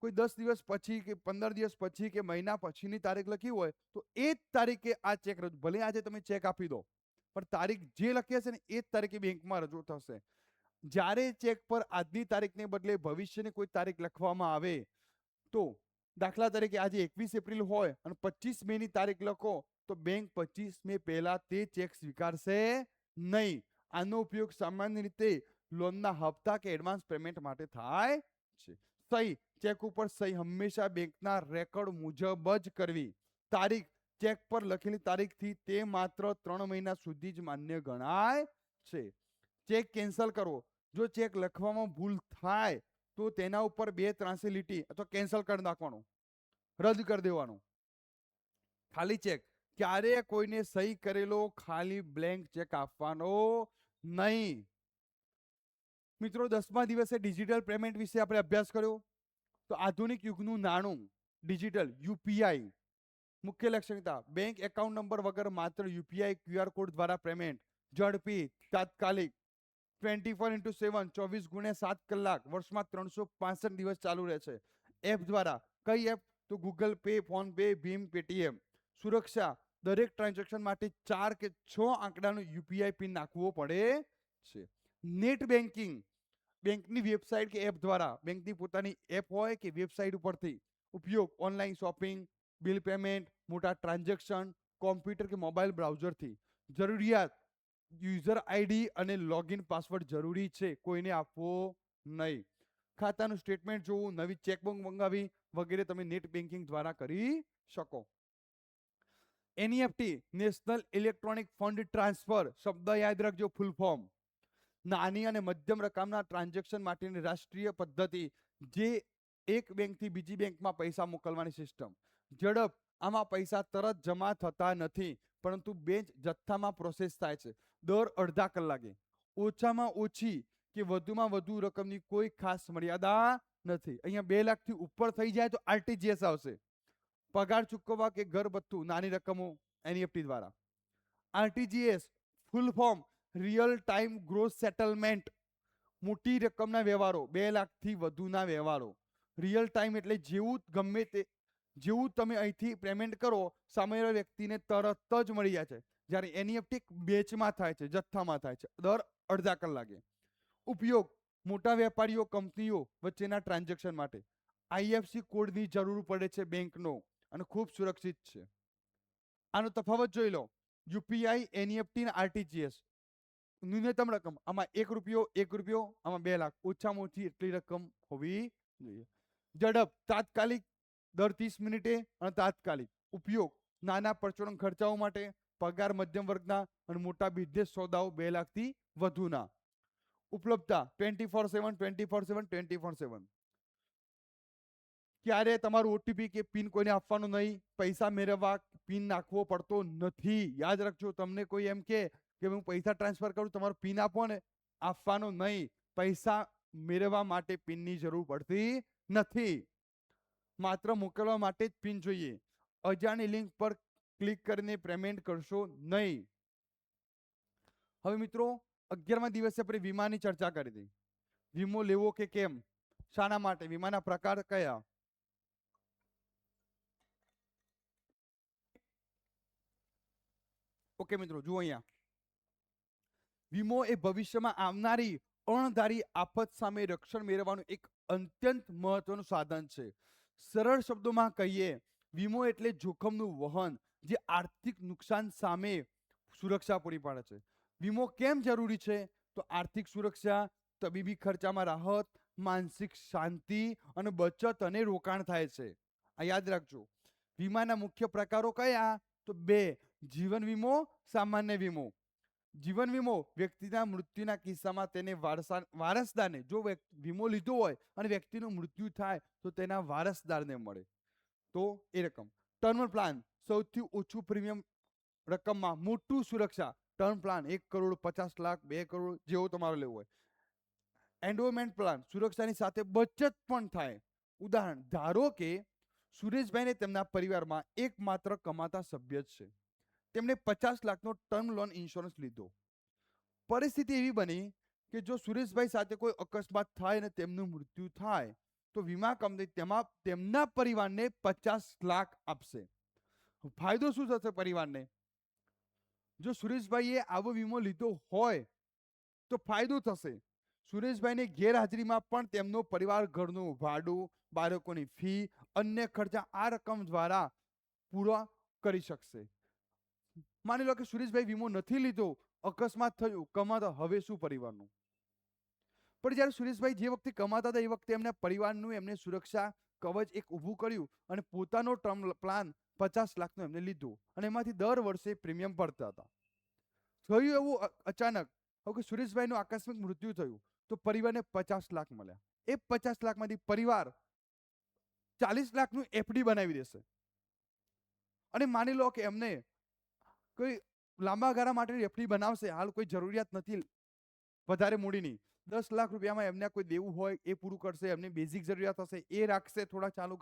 A: કોઈ 10 દિવસ પછી કે 15 દિવસ પછી કે મહિના પછીની તારીખ લખી હોય તો એ જ તારીખે આ ચેક રજૂ, ભલે આજે તમે ચેક આપી દો પણ તારીખ જે લખી હશે ને એ જ તારીખે બેંકમાં રજૂ થશે. જ્યારે ચેક પર આજની તારીખને બદલે ભવિષ્યની કોઈ તારીખ લખવામાં આવે તો દાખલા તરીકે આજે 21 એપ્રિલ હોય અને 25 મેની તારીખ લખો તો બેંક 25 મે પહેલા તે ચેક સ્વીકારશે નહીં. આનો ઉપયોગ સામાન્ય રીતે લોનના હપ્તા કે એડવાન્સ પેમેન્ટ માટે થાય છે. સહી, ચેક ઉપર સહી હંમેશા બેંકના રેકોર્ડ મુજબ જ કરવી. તારીખ, ચેક પર લખેલી તારીખથી તે માત્ર 3 મહિના સુધી જ માન્ય ગણાય છે. ચેક કેન્સલ કરવો, જો ચેક લખવામાં ભૂલ થાય તો તેના ઉપર બે ત્રાંસી લીટી અથવા કેન્સલ કરી નાખવાનો, રદ કરી દેવાનો. ખાલી ચેક, ક્યારે કોઈને સહી કરેલો ખાલી બ્લેન્ક ચેક આપવાનો નહીં. મિત્રો 10મા દિવસે ડિજિટલ પેમેન્ટ વિશે આપણે અભ્યાસ કર્યો. તો આધુનિક યુગનું નાણું ડિજિટલ યુપીઆઈ. મુખ્ય લાક્ષણિકતા, બેંક એકાઉન્ટ નંબર વગર માત્ર યુપીઆઈ ક્યુઆર કોડ દ્વારા પેમેન્ટ, ઝડપી, તાત્કાલિક, 24x7 24x7 કલાક, વર્ષમાં 365 દિવસ ચાલુ રહે છે. એપ દ્વારા, કઈ એપ? તો ગૂગલ પે, ફોન પે, ભીમ, પેટીએમ. સુરક્ષા, દરેક ટ્રાન્ઝેક્શન માટે 4 કે 6 આંકડાનો યુપીઆઈ પિન નાખવો પડે છે. નેટ બેન્કિંગ, બેંકની વેબસાઇટ કે એપ દ્વારા, બેંકની પોતાની એપ હોય કે વેબસાઇટ ઉપરથી ઉપયોગ, ઓનલાઈન શોપિંગ, બિલ પેમેન્ટ, મોટા ટ્રાન્ઝેક્શન, કોમ્પ્યુટર કે મોબાઈલ બ્રાઉઝરથી. જરૂરિયાત, યુઝર આઈડી અને લોગિન પાસવર્ડ જરૂરી છે, કોઈને આપવો નહીં. ખાતાનું સ્ટેટમેન્ટ જોવું, નવી ચેકબુક મંગાવી વગેરે તમે નેટ બેન્કિંગ દ્વારા કરી શકો. NEFT national electronic fund transfer શબ્દ યાદ રાખજો, ફૂલ ફોર્મ. નાની અને મધ્યમ રકમના ટ્રાન્ઝેક્શન માટેની રાષ્ટ્રીય પદ્ધતિ, જે એક બેંકથી બીજી બેંકમાં પૈસા મોકલવાની સિસ્ટમ. ઝડપ, આમાં પૈસા તરત જમા થતા નથી, પરંતુ બેંક જથ્થામાં પ્રોસેસ થાય છે દર અડધા કલાકે. ઓછામાં ઓછી કે વધુમાં વધુ રકમની કોઈ ખાસ મર્યાદા નથી. અહીંયા 2 લાખથી ઉપર થઈ જાય તો આરટીજીએસ આવશે. પગાર ચૂકવવા કે ઘર ભથ્થું, નાની રકમો એનઈએફટી દ્વારા. RTGS full form real time gross settlement, મોટી રકમના વ્યવહારો, 2 લાખથી વધુના વ્યવહારો. રિયલ ટાઈમ એટલે જેવું ગમે તે, જેવું તમે અહીંથી પેમેન્ટ કરો સામેવાળા વ્યક્તિને તરત જ મળી જાય છે. જ્યારે એનઈએફટી બેચમાં થાય છે, જથ્થામાં થાય છે, દર અડધા કલાકે. ઉપયોગ, મોટા વેપારીઓ કંપનીઓ વચ્ચેના ટ્રાન્ઝેક્શન માટે. આઈએફસી કોડની જરૂર પડે છે બેંકનો, અને ખૂબ સુરક્ષિત છે. આનો તફાવત જોઈ લો. યુપીઆઈ, એનઈએફટી અને આરટીજીએસ. ન્યૂનતમ રકમ, આમાં એક રૂપિયો, આમાં 2 લાખ. ઓછામાં ઓછી એટલી રકમ હોવી જોઈએ. ઝડપ, તાત્કાલિક દર 30 મિનિટે અને તાત્કાલિક. ઉપયોગ, નાના પરચુરણ ખર્ચાઓ માટે, પગાર મધ્યમ વર્ગના અને મોટા બિઝનેસ સોદાઓ 2 લાખથી વધુના. ઉપલબ્ધતા 24/7, 24/7, 24/7. ક્યારે તમારું ઓટીપી કે પિન કોઈને આપવાનો નહીં. પૈસા મેળવવા પિન નાખવો પડતો નથી. યાદ રાખજો, તમને કોઈ એમ કે હું પૈસા ટ્રાન્સફર કરું, તમારો પિન આપો ને, આપવાનો નહીં. પૈસા મેળવવા માટે પિનની જરૂર પડતી નથી. માત્ર મોકલવા માટે જ પિન જોઈએ. અજાણી લિંક પર ક્લિક કરીને પેમેન્ટ કરશો નહીં. હવે મિત્રો, 11મા દિવસે આપણે વીમાની ચર્ચા કરી હતી. વીમો લેવો કે કેમ, શાના માટે, વીમાના પ્રકાર કયા. ઓકે મિત્રો, જુઓ અહીંયા. વીમો એ ભવિષ્યમાં આવનારી અણધારી આફત સામે રક્ષણ મેળવવાનું એક અત્યંત મહત્વનું સાધન છે. સરળ શબ્દોમાં કહીએ, વીમો એટલે જોખમનું વહન, જે આર્થિક નુકસાન સામે સુરક્ષા પૂરી પાડે છે. વીમો કેમ જરૂરી છે? તો આર્થિક સુરક્ષા, તબીબી ખર્ચામાં રાહત, માનસિક શાંતિ અને બચત અને રોકાણ થાય છે. આ યાદ રાખજો. વીમાના મુખ્ય પ્રકારો કયા? તો 2, જીવન વીમો, સામાન્ય વીમો. જીવન વીમો વ્યક્તિના મૃત્યુના કિસ્સામાં તેને વારસદારને, જો વીમો લીધો હોય અને વ્યક્તિનું મૃત્યુ થાય તો તેના વારસદારને મળે તો એ રકમ. ટર્મ પ્લાન, સૌથી ઓછું પ્રીમિયમ રકમમાં મોટું સુરક્ષા. ટર્મ પ્લાન 1 કરોડ, 50 લાખ, 2 કરોડ, જેવો તમારો લેવો હોય. એન્ડોમેન્ટ પ્લાન, સુરક્ષાની સાથે બચત પણ થાય. ઉદાહરણ, ધારો કે સુરેશભાઈને તેમના પરિવારમાં એકમાત્ર કમાતા સભ્ય જ છે. તેમણે 50 લાખનો ટર્મ લોન ઇન્સ્યોરન્સ લીધો. પરિસ્થિતિ એવી બની કે જો સુરેશભાઈ સાથે કોઈ અકસ્માત થાય અને તેમનું મૃત્યુ થાય તો વીમા કંપની તેમના પરિવારને 50 લાખ આપશે. ફાયદો શું થશે પરિવારને? જો સુરેશભાઈએ આવો વીમો લીધો હોય તો ફાયદો થશે. સુરેશભાઈની ગેરહાજરીમાં પણ તેમનો પરિવાર ઘરનું ભાડું, બાળકોની ફી, અન્ય ખર્ચા આ રકમ દ્વારા પૂરા કરી શકશે. માની લો કે સુરેશભાઈ વીમો નથી લીધો, અકસ્માત થયું, કમાતા, હવે શું પરિવારનું? પણ જ્યારે સુરેશભાઈ જે વખતે કમાતા હતા એ વખતે એમના પરિવારનું એમને સુરક્ષા કવચ એક ઊભું કર્યું અને પોતાનો ટર્મ પ્લાન 50 લાખનો એમને લીધો અને એમાંથી દર વર્ષે પ્રીમિયમ ભરતા હતા. થયું એવું અચાનક કે સુરેશભાઈનું આકસ્મિક મૃત્યુ થયું તો પરિવારને 50 લાખ મળ્યા. એ 50 લાખમાંથી પરિવાર 40 લાખનું એફડી બનાવી દેશે. અને માની લો કે એમને કોઈ લાંબા ગાળા માટે એફડી બનાવશે, હાલ કોઈ જરૂરિયાત નથી વધારે મૂડીની, 10 લાખ રૂપિયામાં એમને કોઈ દેવું હોય એ પૂરું કરશે, એમની બેઝિક જરૂરિયાત હશે એ રાખશે થોડા ચાલુ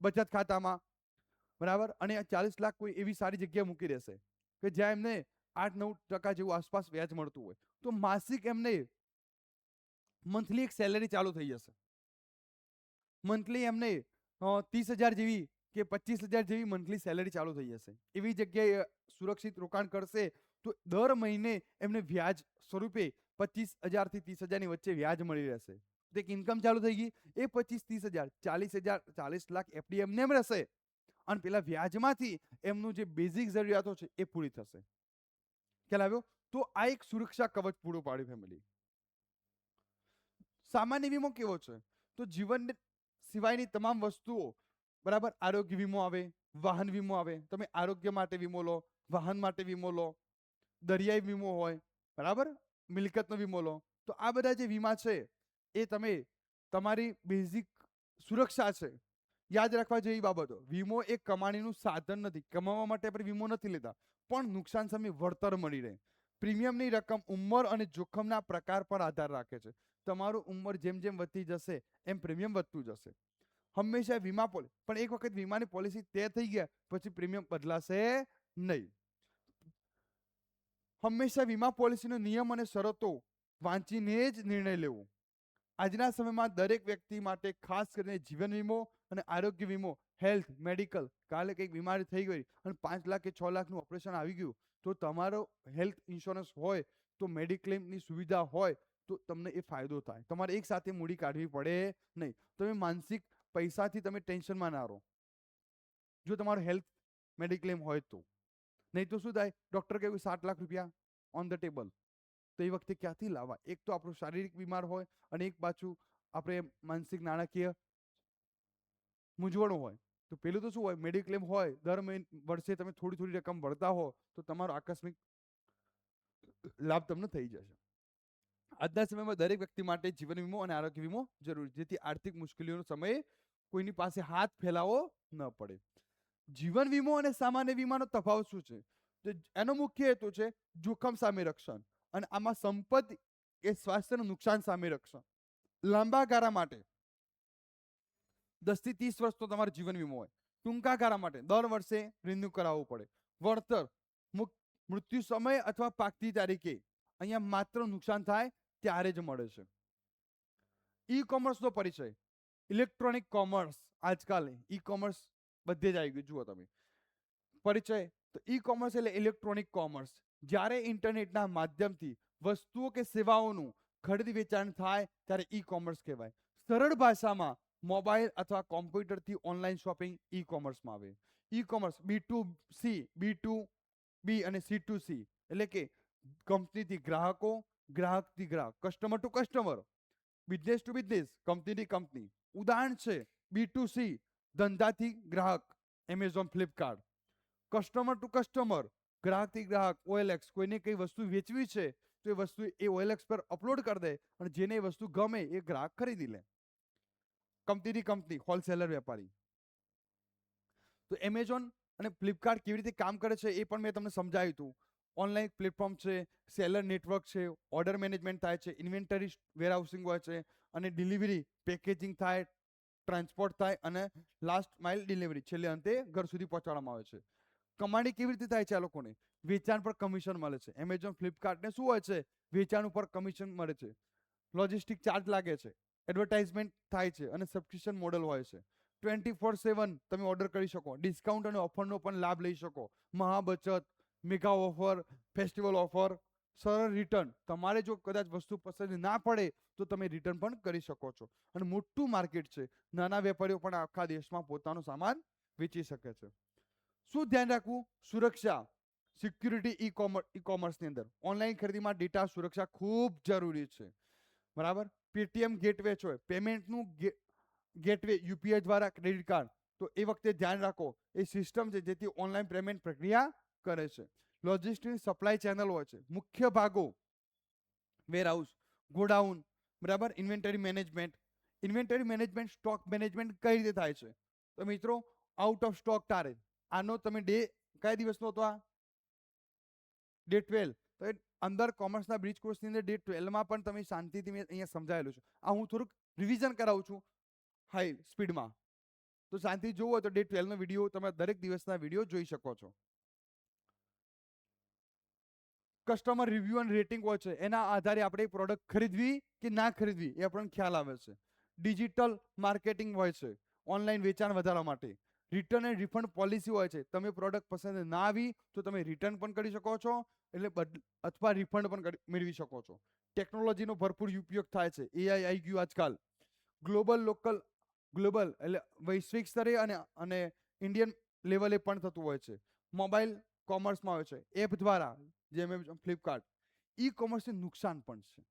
A: બચત ખાતામાં, બરાબર. અને 40 લાખ કોઈ એવી સારી જગ્યાએ મૂકી દેશે કે જ્યાં એમને 8-9% જેવું આસપાસ વ્યાજ મળતું હોય, તો માસિક એમને મંથલી એક સેલેરી ચાલુ થઈ જશે. મંથલી એમને 30,000 જેવી કે 25,000 જેવી મંથલી સેલેરી ચાલુ થઈ જશે. એવી જગ્યાએ સુરક્ષિત રોકાણ કરશે તો દર મહિને એમને વ્યાજ સ્વરૂપે 25,000 થી 30,000 ની વચ્ચે વ્યાજ મળી રહેશે. તો એક ઇન્કમ ચાલુ થઈ ગઈ. એ 25-30,000, 40,000, 40 લાખ એફડી એમને એમ રહેશે અને પેલા વ્યાજમાંથી એમનું જે બેઝિક જરૂરિયાતો છે એ પૂરી થશે. ખ્યાલ આવ્યો? તો આ એક સુરક્ષા કવચ પૂરું પાડ્યું ફેમિલી. સામાન્ય વીમો કેવો છે? તો જીવન સિવાયની તમામ વસ્તુઓ, બરાબર. આરોગ્ય વીમો આવે, વાહન વીમો આવે, તમે આરોગ્ય માટે વીમો લો, વાહન માટે વીમો લો, દરિયાઈ વીમો હોય, બરાબર, મિલકતનો વીમો લો. તો આ બધા જે વીમા છે એ તમે તમારી બેઝિક સુરક્ષા છે. યાદ રાખવા જેવી બાબતો. વીમો એક કમાણીનું સાધન નથી. કમાવા માટે આપણે વીમો નથી લેતા, પણ નુકસાન સામે વળતર મળી રહે. પ્રીમિયમની રકમ ઉંમર અને જોખમના પ્રકાર પર આધાર રાખે છે. તમારું ઉંમર જેમ જેમ વધતી જશે એમ પ્રીમિયમ વધતું જશે. હંમેશા વીમા પોલિસી, પણ એક વખત વીમાની પોલિસી તય થઈ ગયા પછી પ્રીમિયમ બદલાશે નહીં. હંમેશા વીમા પોલિસીનો નિયમ અને શરતો વાંચીને જ નિર્ણય લેવો. આજના સમયમાં દરેક વ્યક્તિ માટે ખાસ કરીને જીવન વીમો અને આરોગ્ય વીમો, હેલ્થ, મેડિકલ, કાલે કંઈક બીમારી થઈ ગઈ અને 5 લાખ કે 6 લાખનું ઓપરેશન આવી ગયું, તો તમારો હેલ્થ ઇન્સ્યોરન્સ હોય તો મેડિક્લેમની સુવિધા હોય તો તમને એ ફાયદો થાય. તમારે એક સાથે મૂડી કાઢવી પડે નહીં. તમે માનસિક પૈસાથી તમે ટેન્શનમાં ના રહો જો તમારો હેલ્થ મેડિક્લેમ હોય તો. નહીં તો શું થાય, ડોક્ટર કહ્યું 7 લાખ રૂપિયા ઓન ધ ટેબલ, તો એ વખતે ક્યાંથી લાવવા? એક તો આપણું શારીરિક બીમાર હોય અને એક પાછું આપણે માનસિક નાણાકીય મૂંઝવણો હોય. તો પેલું તો શું હોય, મેડિક્લેમ હોય, દર વર્ષે તમે થોડી થોડી રકમ ભરતા હો તો તમારો આકસ્મિક લાભ તમને થઈ જશે. આજના સમયમાં દરેક વ્યક્તિ માટે જીવન વીમો અને આરોગ્ય વીમો જરૂરી, જેથી આર્થિક મુશ્કેલીઓનો સમયે કોઈની પાસે હાથ ફેલાવો ન પડે. જીવન વીમો અને સામાન્ય વીમાનો તફાવત શું છે? તો એનો મુખ્ય હેતુ છે જોખમ સામે રક્ષણ, અને આમાં સંપત્તિ એ સ્વાસ્થ્યનું નુકસાન સામે રક્ષણ. લાંબા ગાળા માટે 10 થી 30 વર્ષનો તમારો જીવન વીમો હોય. ટૂંકા ગાળા માટે દર વર્ષે રિન્યુ કરાવવું પડે. વળતર મૃત્યુ સમય અથવા પાકતી તારીખે, અહીંયા માત્ર નુકસાન થાય ત્યારે જ મળે છે. ઈ કોમર્સનો પરિચય. ઇલેક્ટ્રોનિક કોમર્સ, આજકાલ ઈ કોમર્સ બધે જ આવી ગયું. જુઓ તમે પરિચય, તો ઈ કોમર્સ એટલે ઇલેક્ટ્રોનિક કોમર્સ. જ્યારે ઇન્ટરનેટના માધ્યમથી વસ્તુઓ કે સેવાઓનું ખરીદ વેચાણ થાય ત્યારે ઈ કોમર્સ કહેવાય. સરળ ભાષામાં મોબાઈલ અથવા કોમ્પ્યુટરથી ઓનલાઈન શોપિંગ ઈ કોમર્સમાં આવે. ઈ કોમર્સ B2C, B2B અને C2C, એટલે કે કંપનીથી ગ્રાહકો, ગ્રાહકથી ગ્રાહક, customer to customer, business to business, કંપનીથી કંપની. ઉદાહરણ છે B2C, ધંધાથી ગ્રાહક, Amazon, Flipkart. Customer to customer, ગ્રાહકથી ગ્રાહક, OLX, કોઈને કઈ વસ્તુ વેચવી છે તો એ વસ્તુ એ OLX પર અપલોડ કરી દે અને જેને એ વસ્તુ ગમે એ ગ્રાહક ખરીદી લે. કંપનીથી કંપની, હોલસેલર, વેપારી. તો એમેઝોન અને ફ્લિપકાર્ટ કેવી રીતે કામ કરે છે એ પણ મેં તમને સમજાવ્યું હતું. ઓનલાઈન પ્લેટફોર્મ છે, સેલર નેટવર્ક છે, ઓર્ડર મેનેજમેન્ટ થાય છે, ઇન્વેન્ટરી વેરહાઉસિંગ હોય છે, અને ડિલિવરી, પેકેજિંગ થાય, ટ્રાન્સપોર્ટ થાય, અને લાસ્ટ માઇલ ડિલિવરી, છેલ્લે અંતે ઘર સુધી પહોંચાડવામાં આવે છે. કમાણી કેવી રીતે થાય છે આ લોકોને? વેચાણ પર કમિશન મળે છે. એમેઝોન, ફ્લિપકાર્ટને શું હોય છે? વેચાણ ઉપર કમિશન મળે છે, લોજિસ્ટિક ચાર્જ લાગે છે, એડવર્ટાઇઝમેન્ટ થાય છે, અને સબસ્ક્રિપ્શન મોડેલ હોય છે. 24/7 તમે ઓર્ડર કરી શકો, ડિસ્કાઉન્ટ અને ઓફરનો પણ લાભ લઈ શકો. મહાબચત, મેગા ઓફર, ફેસ્ટિવલ ઓફર, સરળ રિટર્ન. તમારે જો કદાચ વસ્તુ પસંદ ના પડે તો તમે રિટર્ન પણ કરી શકો છો. અને મોટું માર્કેટ છે, નાના વેપારીઓ પણ આખા દેશમાં પોતાનો સામાન વેચી શકે છે. શું ધ્યાન રાખવું? સુરક્ષા, સિક્યુરિટી. ઈ કોમર્સની અંદર ઓનલાઈન ખરીદીમાં ડેટા સુરક્ષા ખૂબ જરૂરી છે. બરાબર. પેટીએમ ગેટવે છે, પેમેન્ટનું ગેટવે, યુપીઆઈ દ્વારા ક્રેડિટ કાર્ડ. તો એ વખતે ધ્યાન રાખો એ સિસ્ટમ છે જેથી ઓનલાઈન પેમેન્ટ પ્રક્રિયા કરે છે. લોજિસ્ટિક સપ્લાય ચેનલ હોય છે, મુખ્ય ભાગો, વેરહાઉસ, ગોડાઉન, બરાબર, inventory management. Inventory management, stock management કઈ રીતે થાય છે? તો મિત્રો, આઉટ ઓફ સ્ટોક તારે આનો તમે ડે કયા દિવસનો હતો? આ ડે 12. તો એ અંદર કોમર્સના બ્રિજ કોર્સની અંદર ડે 12માં પણ તમે શાંતિથી મેં અહીંયા સમજાયેલું છે. આ હું થોડુંક રિવિઝન કરાવું છું હાઈ સ્પીડમાં. તો શાંતિ જોવું હોય તો ડે 12નો વિડીયો તમે દરેક દિવસના વિડીયો જોઈ શકો છો. કસ્ટમર રિવ્યુ અને રેટિંગ હોય છે, એના આધારે આપણે પ્રોડક્ટ ખરીદવી કે ના ખરીદવી એ આપણને ખ્યાલ આવે છે. ડિજિટલ માર્કેટિંગ હોય છે, ઓનલાઈન વેચાણ વધારવા માટે. રિટર્ન એન્ડ રિફંડ પોલિસી હોય છે, તમે પ્રોડક્ટ પસંદ ના આવી તો તમે રિટર્ન પણ કરી શકો છો, એટલે અથવા રિફંડ પણ મેળવી શકો છો. ટેકનોલોજીનો ભરપૂર ઉપયોગ થાય છે, AI આવી ગયું આજકાલ. ગ્લોબલ એટલે વૈશ્વિક સ્તરે અને ઇન્ડિયન લેવલે પણ થતું હોય છે. મોબાઈલ કોમર્સમાં હોય છે, એપ દ્વારા, જેમ ફ્લિપકાર્ટ. ઈ કોમર્સને નુકસાન પણ છે.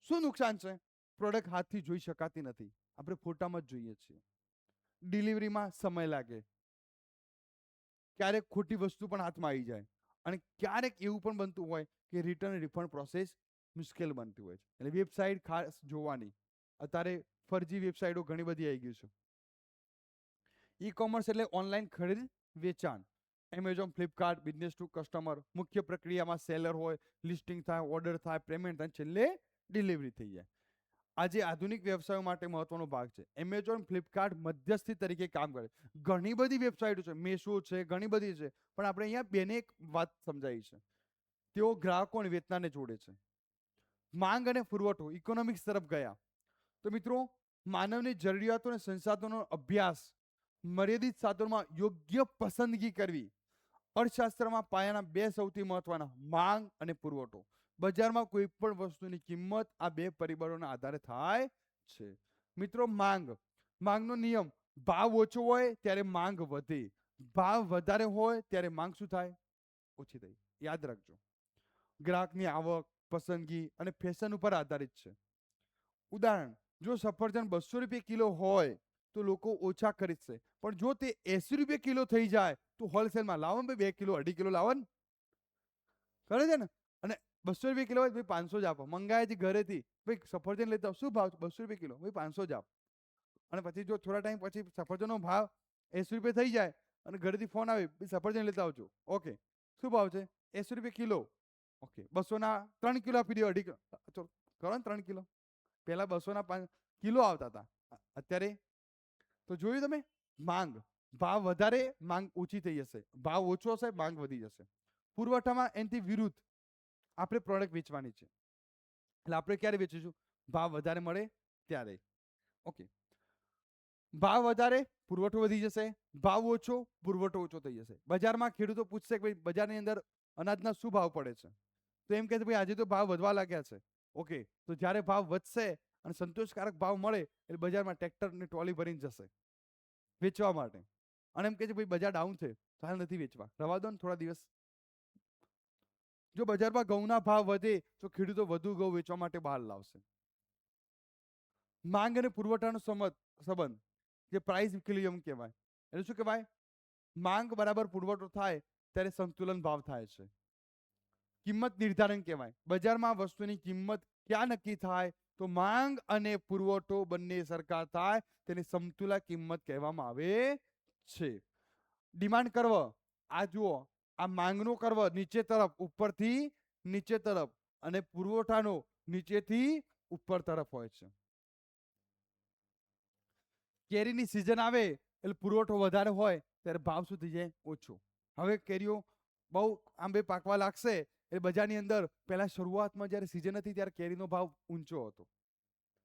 A: શું નુકસાન છે? પ્રોડક્ટ હાથથી જોઈ શકાતી નથી, આપણે ફોટામાં જ જોઈએ છીએ. ડિલિવરીમાં સમય લાગે, ક્યારેક ખોટી વસ્તુ પણ હાથમાં આવી જાય, અને ક્યારેક એવું પણ બનતું હોય કે રિટર્ન રિફંડ પ્રોસેસ મુશ્કેલ બનતી હોય છે. એટલે વેબસાઇટ ખાસ જોવાની. અત્યારે ફરજી વેબસાઇટો ઘણી બધી આવી ગઈ છે. ઈ કોમર્સ એટલે ઓનલાઈન ખરીદ વેચાણ. Amazon, Flipkart, business to customer. મુખ્ય પ્રક્રિયામાં સેલર હોય, લિસ્ટિંગ થાય, ઓર્ડર થાય, પેમેન્ટ થાય, છેલ્લે ડિલિવરી થઈ જાય. આજે આધુનિક વ્યવસાયો માટે મહત્વનો ભાગ છે. એમેઝોન, ફ્લિપકાર્ટ મધ્યસ્થી તરીકે કામ કરે. ઘણી બધી વેબસાઇટો છે, મેશો છે, ઘણી બધી છે, પણ આપણે અહીંયા બેને એક વાત સમજાવી છે. તેઓ ગ્રાહકો અને વેચનારને જોડે છે. માંગ અને પુરવઠો ઇકોનોમિક્સ તરફ ગયા. તો મિત્રો, માનવની જરૂરિયાતો અને સંસાધનોનો અભ્યાસ, મર્યાદિત સાધનોમાં યોગ્ય પસંદગી કરવી. અર્થશાસ્ત્રમાં પાયાના બે સૌથી મહત્વના, માંગ અને પુરવઠો. બજારમાં કોઈ પણ વસ્તુની કિંમત આ બે પરિબળોના આધારે થાય છે. મિત્રો, માંગનો નિયમ, ભાવ ઓછો હોય ત્યારે માંગ વધે, ભાવ વધારે હોય ત્યારે માંગ શું થાય? ઓછી થઈ. યાદ રાખજો. ગ્રાહકની આવક, પસંદગી અને ફેશન ઉપર આધારિત છે. ઉદાહરણ, જો સફરજન 200 રૂપિયા કિલો હોય તો લોકો ઓછા ખરીદશે, પણ જો તે 80 રૂપિયા કિલો થઈ જાય તો હોલસેલમાં લાવો ને 2 કિલો 2.5 કિલો લાવો ને, કરે છે ને. અને 200 રૂપિયા કિલો હોય ભાઈ 500 જ આપો. મંગાય છે ઘરેથી, ભાઈ સફરજન લેતા શું ભાવ? 200 રૂપિયા કિલો, ભાઈ 500 જ આપો. અને પછી જો થોડા ટાઈમ પછી સફરજનનો ભાવ 80 રૂપિયા થઈ જાય અને ઘરેથી ફોન આવે, સફરજન લેતા આવજો. ઓકે, શું ભાવ છે? 80 રૂપિયા કિલો. ઓકે, 200 ના 3 કિલો આપી દો, 2.5 કિલો. ચલો કરો ને 3 કિલો. પહેલા 200 ના 5 કિલો આવતા હતા, અત્યારે તો જોયું તમે, ભાવ વધારે માંગ ઓછી થઈ જશે, ભાવ ઓછો હશે માંગ વધી જશે. પુરવઠામાં એનાથી વિરુદ્ધ આપણે પ્રોડક્ટ વેચવાની છે. એટલે આપણે ક્યારે વેચીશું? ભાવ વધારે મળે ત્યારે. ઓકે, ભાવ વધારે પુરવઠો વધી જશે, ભાવ ઓછો પુરવઠો ઓછો થઈ જશે. બજારમાં ખેડૂતો પૂછશે કે ભાઈ બજારની અંદર અનાજના શું ભાવ પડે છે? તો એમ કહે છે ભાઈ આજે તો ભાવ વધવા લાગ્યા છે. ઓકે, તો જ્યારે ભાવ વધશે અને સંતોષકારક ભાવ મળે એટલે બજારમાં ટ્રેક્ટરની ટ્રોલી ભરીને જશે વેચવા માટે. અને એમ કહે છે ભાઈ બજાર ડાઉન છે તો હાલ નથી વેચવા, રવા દો ને થોડા દિવસ. જો બજારમાં ઘઉંના ભાવ વધે તો ખેડૂતો વધુ ઘઉં વેચવા માટે બહાર લાવશે. માંગ અને પુરવઠાનો સંબંધ, જે પ્રાઇસ ઇક્વિલિબ્રિયમ કહેવાય. એટલે શું કહેવાય? માંગ બરાબર પુરવઠો થાય ત્યારે સંતુલન ભાવ થાય છે. કિંમત નિર્ધારણ કહેવાય. બજારમાં વસ્તુની કિંમત ક્યાં નક્કી થાય? તો માંગ અને પુરવઠો બંને સરખા થાય તેને સમતુલા કિંમત કહેવામાં આવે છે. ડિમાન્ડ કર્વ, આ જુઓ, આ માંગનો કર્વ નીચે તરફ, ઉપરથી નીચે તરફ, અને પુરવઠાનો નીચેથી ઉપર તરફ હોય છે. કેરીની સિઝન આવે એટલે પુરવઠો વધારે હોય ત્યારે ભાવ શું થઈ જાય? ઓછો. હવે કેરીઓ બહુ આંબે પાકવા લાગશે એટલે બજારની અંદર પહેલા શરૂઆતમાં જ્યારે સિઝન હતી ત્યારે કેરીનો ભાવ ઊંચો હતો,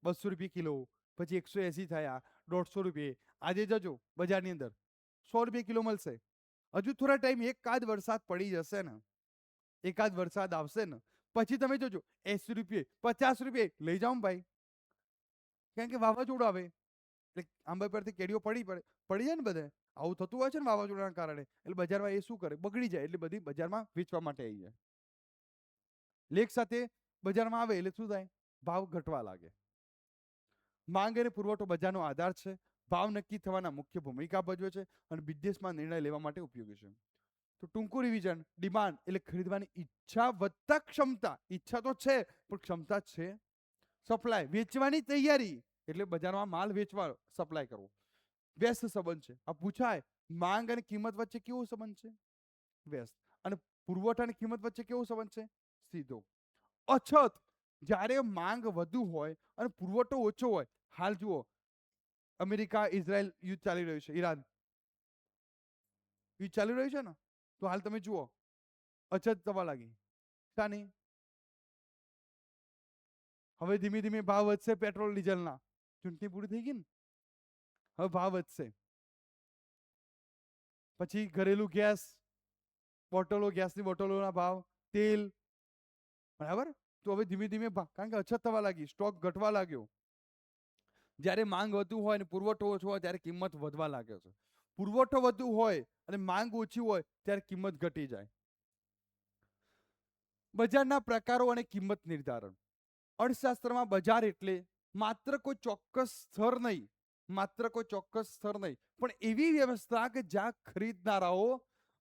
A: 200 રૂપિયા કિલો, પછી 180 થયા, 150 રૂપિયા. આજે જજો બજારની અંદર 100 રૂપિયા કિલો મળશે. હજુ થોડા ટાઈમ એકાદ વરસાદ પડી જશે ને, એકાદ વરસાદ આવશે ને પછી તમે જોજો 80 રૂપિયા 50 રૂપિયા લઈ જાઓ ભાઈ. કારણ કે વાવાઝોડું આવે એટલે આંબા પરથી કેરીઓ પડી જાય ને બધે. આવું થતું હોય છે ને વાવાઝોડાના કારણે. એટલે બજારમાં એ શું કરે? બગડી જાય એટલે બધી બજારમાં વેચવા માટે આવી જાય. લેખ સાથે બજારમાં આવે એટલે શું થાય? ભાવ ઘટવા લાગે. માંગ અને પુરવઠો બજારનો આધાર છે. ભાવ નક્કી થવાના મુખ્ય ભૂમિકા ભજવે છે અને બિઝનેસમાં નિર્ણય લેવા માટે ઉપયોગી છે. તો ટૂંકું રિવિઝન, ડિમાન્ડ એટલે ખરીદવાની ઈચ્છા વત્તા ક્ષમતા. ઈચ્છા તો છે પણ ક્ષમતા છે. સપ્લાય વેચવાની તૈયારી એટલે બજારમાં માલ વેચવા, સપ્લાય કરવો. વ્યસ્ત સંબંધ છે. આ પૂછાય, માંગ અને કિંમત વચ્ચે કેવો સંબંધ છે? વ્યસ્ત. અને પુરવઠા અને કિંમત વચ્ચે કેવો સંબંધ છે? સીધો. અછત, જ્યારે માંગ વધુ હોય અને પુરવઠો ઓછો હોય. હાલ જુઓ, અમેરિકા ઇઝરાયલ યુદ્ધ ચાલી રહ્યું છે, ઈરાન યુદ્ધ ચાલી રહ્યું છે ને, તો હાલ તમે જુઓ અછત થવા લાગી. શાની? હવે ધીમે ધીમે ભાવ વધશે પેટ્રોલ ડીઝલના. ચૂંટણી પૂરી થઈ ગઈ ને, હવે ભાવ વધશે. પછી ઘરેલું ગેસ, બોટલો, ગેસની બોટલોના ભાવ, તેલ, બરાબર. તો હવે ધીમે ધીમે કારણ કે અછત થવા લાગી, સ્ટોક ઘટવા લાગ્યો. જ્યારે માંગ વધુ હોય અને પુરવઠો ઓછો હોય ત્યારે કિંમત વધવા લાગે છે. પુરવઠો વધુ હોય અને માંગ ઓછી હોય ત્યારે કિંમત ઘટી જાય. બજારના પ્રકારો અને કિંમત નિર્ધારણ. અર્થશાસ્ત્રમાં બજાર એટલે માત્ર કોઈ ચોક્કસ સ્તર નહીં, પણ એવી વ્યવસ્થા કે જ્યાં ખરીદનારાઓ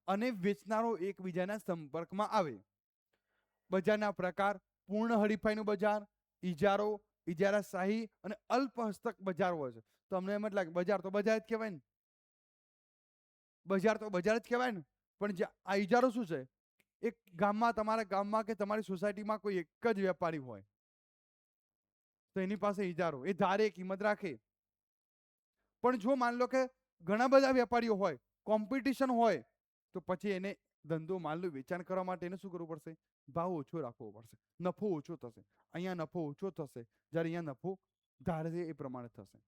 A: અને વેચનારો એકબીજાના સંપર્કમાં આવે. બજારના પ્રકાર: પૂર્ણ હરીફાઈનું બજાર, ઇજારો, ઇજારાશાહી અને અલ્પ હસ્તક બજાર હોય છે. તો અમને એમ જ લાગે બજાર તો બજાર જ કહેવાય ને, બજાર તો બજાર જ કહેવાય ને. પણ આ ઇજારો શું છે? એક ગામમાં, તમારા ગામમાં કે તમારી સોસાયટીમાં કોઈ એક જ વેપારી હોય તો એની પાસે ઇજારો, એ ધારે કિંમત રાખે. પણ જો માન લો કે ઘણા બધા વેપારીઓ હોય, કોમ્પિટિશન હોય, તો પછી એને ધંધો માલનું વેચાણ કરવા માટે એને શું કરવું પડશે? ભાવ ઓછો રાખવો પડશે, નફો ઓછો થશે. અહીંયા નફો ઓછો થશે, જ્યારે અહીંયા નફો ધારે એ પ્રમાણે થશે.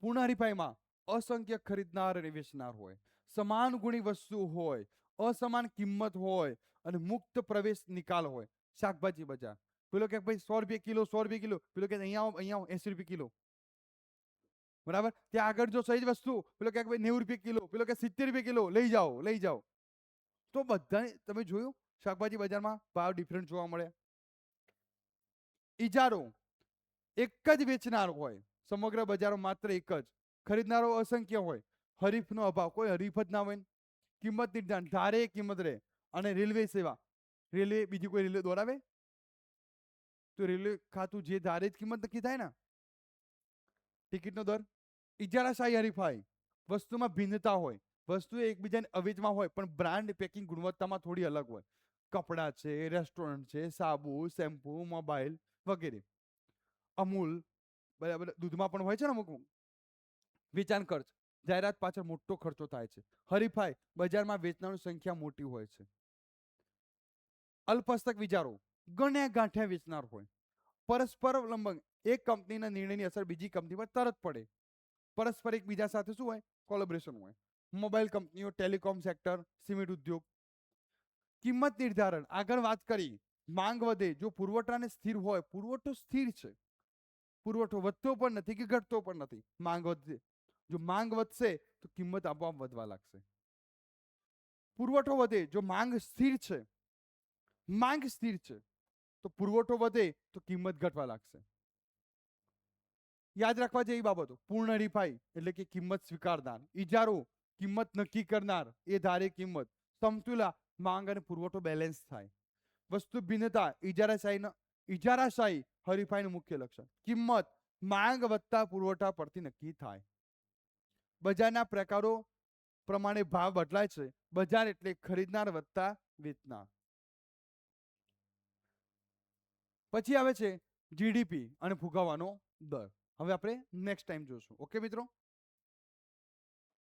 A: પૂર્ણ હરીફાઈમાં અસંખ્ય ખરીદનાર અને વેચનાર હોય, સમાન ગુણી વસ્તુ હોય, અસમાન કિંમત હોય અને મુક્ત પ્રવેશ નિકાલ હોય. શાકભાજી બજાર: પેલો કે ભાઈ 100 રૂપિયા કિલો, 100 રૂપિયા કિલો, પેલો કે અહીંયા આવો, અહીંયા આવો, 80 રૂપિયા કિલો. બરાબર? ત્યાં આગળ જો સહી જ વસ્તુ, પેલો કે ભાઈ 90 રૂપિયા કિલો, પેલો કે 70 રૂપિયા કિલો, લઈ જાઓ, લઈ જાઓ. તો બધાને તમે જોયું શાકભાજી બજારમાં ભાવ ડિફરન્ટ જોવા મળે. ઇજારો: એક જ વેચનાર હોય, સમગ્ર બજારો માત્ર એક જ, ખરીદનારો અસંખ્ય હોય, હરીફનો અભાવ, કોઈ હરીફ જ ના હોય. કિંમત નિર્ધારણ: ધારે કિંમત રહે. અને રેલવે સેવા: રેલવે બીજી કોઈ રેલવે દોડાવે તો રેલવે ખાતું જે ધારે જ કિંમત નક્કી થાય ને, ટિકિટનો દર. ઇજારાશાહી હરીફાઈ: વસ્તુમાં ભિન્નતા હોય, વસ્તુ એકબીજાને અવેજમાં હોય પણ બ્રાન્ડ, પેકિંગ, ગુણવત્તામાં થોડી અલગ હોય. કપડાં છે, રેસ્ટોરન્ટ છે, સાબુ, શેમ્પુ, મોબાઈલ વગેરે. અમૂલ, બરાબર, દૂધમાં પણ હોય છે ને અમુક. વેચાણ ખર્ચ: જાહેરાત પાછળ મોટો ખર્ચો થાય છે. હરીફાઈ: બજારમાં વેચનારની સંખ્યા મોટી હોય છે. અલ્પહસ્તક વિચારો: ગણ્યા ગાંઠ્યા વેચનાર હોય. પરસ્પર અવલંબન: એક કંપનીના નિર્ણયની અસર બીજી કંપની પર તરત પડે. પરસ્પર એકબીજા સાથે શું હોય? કોલેબોરેશન હોય. મોબાઈલ કંપનીઓ, ટેલિકોમ સેક્ટર, સિમેન્ટ ઉદ્યોગ. કિંમત નિર્ધારણ: આગળ વાત કરી, માંગ વધે જો પુરવઠાને સ્થિર હોય, પુરવઠો સ્થિર છે, પુરવઠો વધતો પણ નથી કે ઘટતો પણ નથી, માંગ વધશે. જો માંગ વધશે તો કિંમત આપોઆપ વધવા લાગશે. પુરવઠો વધે, જો માંગ સ્થિર છે, માંગ સ્થિર છે, તો પુરવઠો વધે તો કિંમત ઘટવા લાગશે. યાદ રાખવા જેવી બાબતો: પૂર્ણ હરીફાઈ એટલે કે કિંમત સ્વીકારનાર, ઇજારો કિંમત નક્કી કરનાર, એ ધારે કિંમત, સમતુલા માંગ અને પુરવઠો બેલેન્સ થાય. વસ્તુ ભિન્નતા, ઇજારાશાહી હરીફાઈનું મુખ્ય લક્ષણ. કિંમત માંગ વત્તા પુરવઠા પરથી નક્કી થાય. બજારના પ્રકારો પ્રમાણે ભાવ બદલાય છે. બજાર એટલે ખરીદનાર વત્તા વેચનાર. પછી આવે છે જીડીપી અને ફુગાવાનો દર. હવે આપણે નેક્સ્ટ ટાઈમ જોશું. ઓકે મિત્રો?